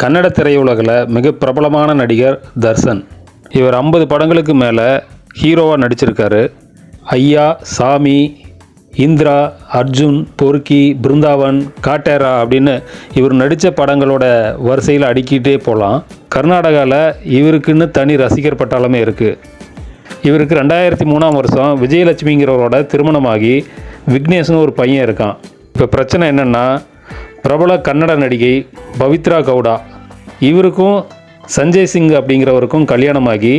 கன்னட திரையுலகில் மிக பிரபலமான நடிகர் தர்ஷன். இவர் 50 படங்களுக்கு மேலே ஹீரோவாக நடிச்சிருக்காரு. ஐயா, சாமி, இந்திரா, அர்ஜுன், பொறுக்கி, பிருந்தாவன், காட்டேரா அப்படின்னு இவர் நடித்த படங்களோட வரிசையில் அடுக்கிட்டே போகலாம். கர்நாடகாவில் இவருக்குன்னு தனி ரசிகர் பட்டாளமே இருக்குது. இவருக்கு 2003ஆம் வருஷம் விஜயலட்சுமிங்கிறவரோட திருமணமாகி விக்னேஷ்னு ஒரு பையன் இருக்கான். இப்போ பிரச்சனை என்னென்னா, பிரபல கன்னட நடிகை பவித்ரா கவுடா இவருக்கும் சஞ்சய் சிங் அப்படிங்கிறவருக்கும் கல்யாணமாகி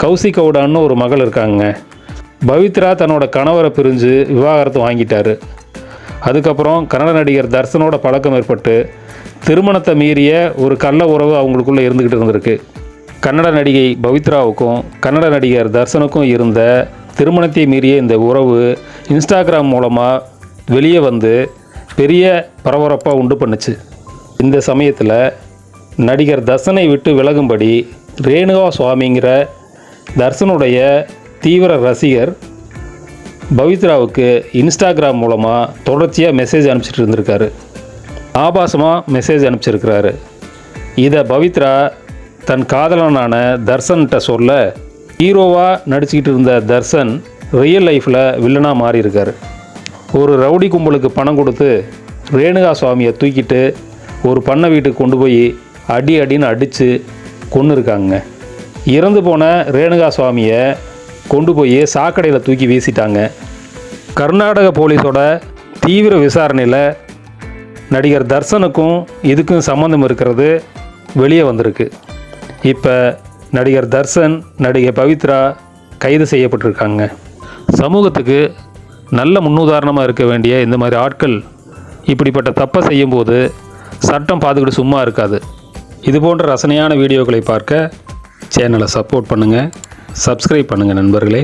கௌசி கவுடான்னு ஒரு மகள் இருக்காங்க. பவித்ரா தன்னோட கணவரை பிரிஞ்சு விவாகரத்து வாங்கிட்டார். அதுக்கப்புறம் கன்னட நடிகர் தர்ஷனோட பழக்கம் ஏற்பட்டு திருமணத்தை மீறிய ஒரு கள்ள உறவு அவங்களுக்குள்ளே இருந்துக்கிட்டு இருந்திருக்கு. கன்னட நடிகை பவித்ராவுக்கும் கன்னட நடிகர் தர்ஷனுக்கும் இருந்த திருமணத்தை மீறிய இந்த உறவு இன்ஸ்டாகிராம் மூலமாக வெளியே வந்து பெரிய பரபரப்பாக உண்டு பண்ணுச்சு. இந்த சமயத்தில் நடிகர் தர்ஷனை விட்டு விலகும்படி ரேணுகா சுவாமிங்கிற தர்ஷனுடைய தீவிர ரசிகர் பவித்ராவுக்கு இன்ஸ்டாகிராம் மூலமாக தொடர்ச்சியாக மெசேஜ் அனுப்பிச்சிட்டு இருந்திருக்காரு. ஆபாசமாக மெசேஜ் அனுப்பிச்சிருக்கிறாரு. இதை பவித்ரா தன் காதலனான தர்ஷன்கிட்ட சொல்ல, ஹீரோவாக நடிச்சுக்கிட்டு இருந்த தர்ஷன் ரியல் லைஃப்பில் வில்லனாக மாறியிருக்கார். ஒரு ரவுடி கும்பலுக்கு பணம் கொடுத்து ரேணுகா சுவாமியை தூக்கிட்டு ஒரு பண்ணை வீட்டுக்கு கொண்டு போய் அடின்னு அடித்து கொன்று இருக்காங்க. இறந்து போன ரேணுகா சுவாமியை கொண்டு போய் சாக்கடையில் தூக்கி வீசிட்டாங்க. கர்நாடக போலீஸோட தீவிர விசாரணையில் நடிகர் தர்ஷனுக்கும் இதுக்கும் சம்மந்தம் இருக்கிறது வெளியே வந்திருக்கு. இப்போ நடிகர் தர்ஷன், நடிகை பவித்ரா கைது செய்யப்பட்டிருக்காங்க. சமூகத்துக்கு நல்ல முன்னுதாரணமாக இருக்க வேண்டிய இந்த மாதிரி ஆட்கள் இப்படிப்பட்ட தப்பை செய்யும்போது சட்டம் பார்த்துக்கிட்டு சும்மா இருக்காது. இது போன்ற ரசனையான வீடியோக்களை பார்க்க சேனலை சப்போர்ட் பண்ணுங்கள், சப்ஸ்கிரைப் பண்ணுங்கள் நண்பர்களே.